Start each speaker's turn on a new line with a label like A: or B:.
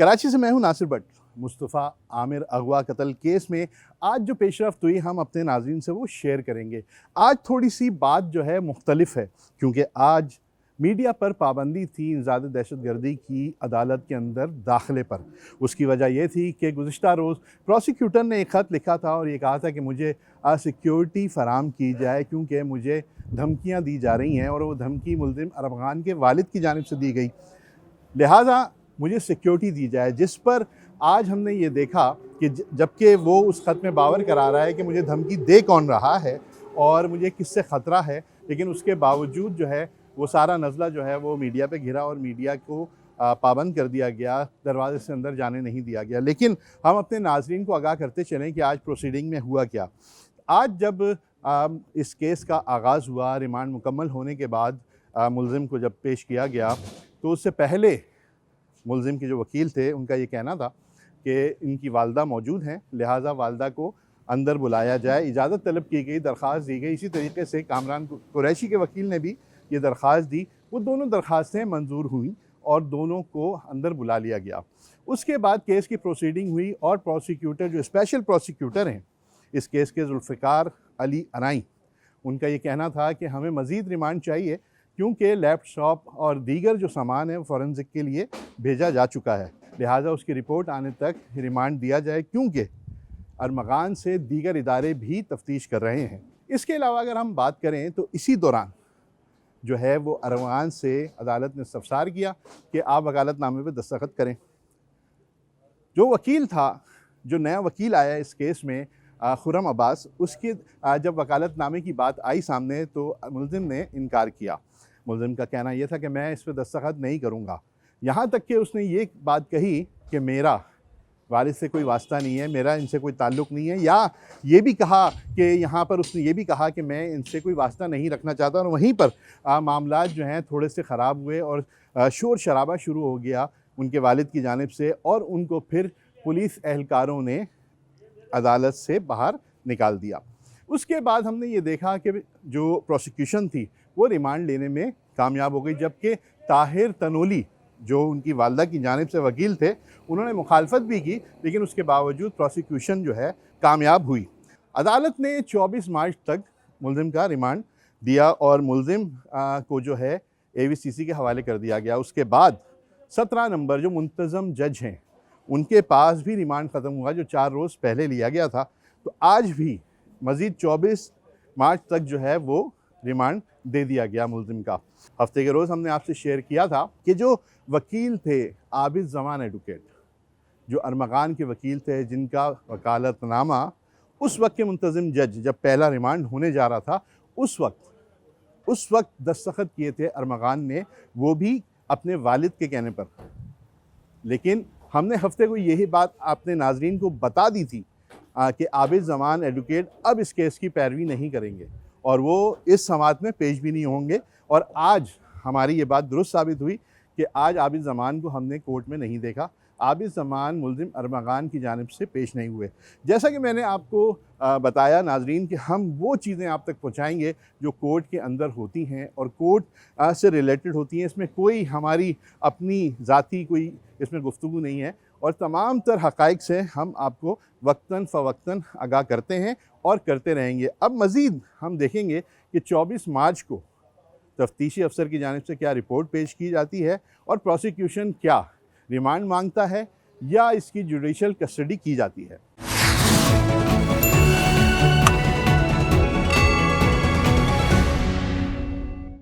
A: कराची से मैं हूं नासिर भट्ट। मुस्तफ़ा आमिर अगवा कत्ल केस में आज जो पेशरफ्त हुई हम अपने नाज़रीन से वो शेयर करेंगे। आज थोड़ी सी बात जो है मुख्तलिफ है, क्योंकि आज मीडिया पर पाबंदी थी इंसदाद दहशतगर्दी की अदालत के अंदर दाखिले पर। उसकी वजह यह थी कि गुज़िश्ता रोज़ प्रोसिक्यूटर ने एक ख़त लिखा था और ये कहा था कि मुझे सिक्योरिटी फ़राम की जाए, क्योंकि मुझे धमकियाँ दी जा रही हैं और वो धमकी मुल्ज़िम अरमग़ान के वालिद की जानिब से दी गई, लिहाजा मुझे सिक्योरिटी दी जाए। जिस पर आज हमने ये देखा कि जबकि वो उस ख़त में बावर करा रहा है कि मुझे धमकी दे कौन रहा है और मुझे किससे ख़तरा है, लेकिन उसके बावजूद जो है वो सारा नज़ला जो है वो मीडिया पे घिरा और मीडिया को पाबंद कर दिया गया, दरवाजे से अंदर जाने नहीं दिया गया। लेकिन हम अपने नाज़रीन को आगाह करते चलें कि आज प्रोसीडिंग में हुआ क्या। आज जब इस केस का आगाज़ हुआ, रिमांड मुकम्मल होने के बाद मुल्ज़िम को जब पेश किया गया, तो उससे पहले मुल्ज़िम के जो वकील थे उनका ये कहना था कि इनकी वालदा मौजूद हैं, लिहाजा वालदा को अंदर बुलाया जाए। इजाज़त तलब की गई, दरख्वास्त दी गई। इसी तरीके से कामरान कुरैशी के वकील ने भी ये दरख्वास्त दी। वो दोनों दरख्वास्तें मंजूर हुई और दोनों को अंदर बुला लिया गया। उसके बाद केस की प्रोसीडिंग हुई और प्रोसिक्यूटर जो स्पेशल प्रोसिक्यूटर हैं इस केस के, जुल्फ़िकार अली अनाई, उनका ये कहना था कि हमें मज़ीद रिमांड चाहिए, क्योंकि लैपटॉप और दीगर जो सामान है फॉरेंसिक के लिए भेजा जा चुका है, लिहाजा उसकी रिपोर्ट आने तक रिमांड दिया जाए, क्योंकि अरमग़ान से दीगर इदारे भी तफ्तीश कर रहे हैं। इसके अलावा अगर हम बात करें तो इसी दौरान जो है वो अरमग़ान से अदालत ने इस्तफ़सार किया कि आप वकालतनामे पर दस्तखत करें। जो वकील था, जो नया वकील आया इस केस में, खुर्रम अब्बास, उसके जब वकालतनामे की बात आई सामने तो मुल्ज़िम ने इनकार किया। मुल्ज़िम का कहना यह था कि मैं इस पर दस्तखत नहीं करूँगा। यहाँ तक कि उसने ये बात कही कि मेरा वालिद से कोई वास्ता नहीं है, मेरा इनसे कोई ताल्लुक़ नहीं है, या ये भी कहा कि यहाँ पर उसने ये भी कहा कि मैं इनसे कोई वास्ता नहीं रखना चाहता। और वहीं पर मामलात जो हैं थोड़े से ख़राब हुए और शोर शराबा शुरू हो गया उनके वालिद की जानिब से, और उनको फिर पुलिस एहलकारों ने अदालत से बाहर निकाल दिया। उसके बाद हमने ये देखा कि जो प्रोसिक्यूशन थी वो रिमांड लेने में कामयाब हो गई, जबकि ताहिर तनोली जो उनकी वालदा की जानिब से वकील थे उन्होंने मुखालफत भी की, लेकिन उसके बावजूद प्रोसिक्यूशन जो है कामयाब हुई। अदालत ने 24 मार्च तक मुल्ज़िम का रिमांड दिया और मुल्ज़िम को जो है AVCC के हवाले कर दिया गया। उसके बाद 17 नंबर जो मुंतज़म जज हैं उनके पास भी रिमांड ख़त्म हुआ, जो 4 रोज़ पहले लिया गया था। तो आज भी मज़ीद 24 मार्च तक जो है वो रिमांड दे दिया गया मुल्ज़िम का। हफ्ते के रोज़ हमने आपसे शेयर किया था कि जो वकील थे आबिद ज़मान एडवोकेट, जो अरमग़ान के वकील थे, जिनका वकालतनामा उस वक्त के मुंतज़िम जज जब पहला रिमांड होने जा रहा था उस वक्त दस्तखत किए थे अरमग़ान ने, वो भी अपने वालिद के कहने पर। लेकिन हमने हफ्ते को यही बात अपने नाज़रीन को बता दी थी कि आबिद ज़मान एडवोकेट अब इस केस की पैरवी नहीं करेंगे और वो इस समात में पेश भी नहीं होंगे। और आज हमारी ये बात दुरुस्त साबित हुई कि आज आबिद ज़मान को हमने कोर्ट में नहीं देखा। आबिद ज़मान मुल्ज़िम अरमग़ान की जानिब से पेश नहीं हुए। जैसा कि मैंने आपको बताया नाज़रीन कि हम वो चीज़ें आप तक पहुँचाएँगे जो कोर्ट के अंदर होती हैं और कोर्ट से रिलेटेड होती हैं। इसमें कोई हमारी अपनी ज़ाती कोई इसमें गुफ्तगू नहीं है और तमाम तर हक़ाइक़ से हम आपको वक्तन फ़वक्तन आगाह करते हैं और करते रहेंगे। अब मज़ीद हम देखेंगे कि 24 मार्च को तफ्तीशी अफसर की जानिब से क्या रिपोर्ट पेश की जाती है और प्रोसिक्यूशन क्या रिमांड मांगता है या इसकी जुडिशल कस्टडी की जाती है।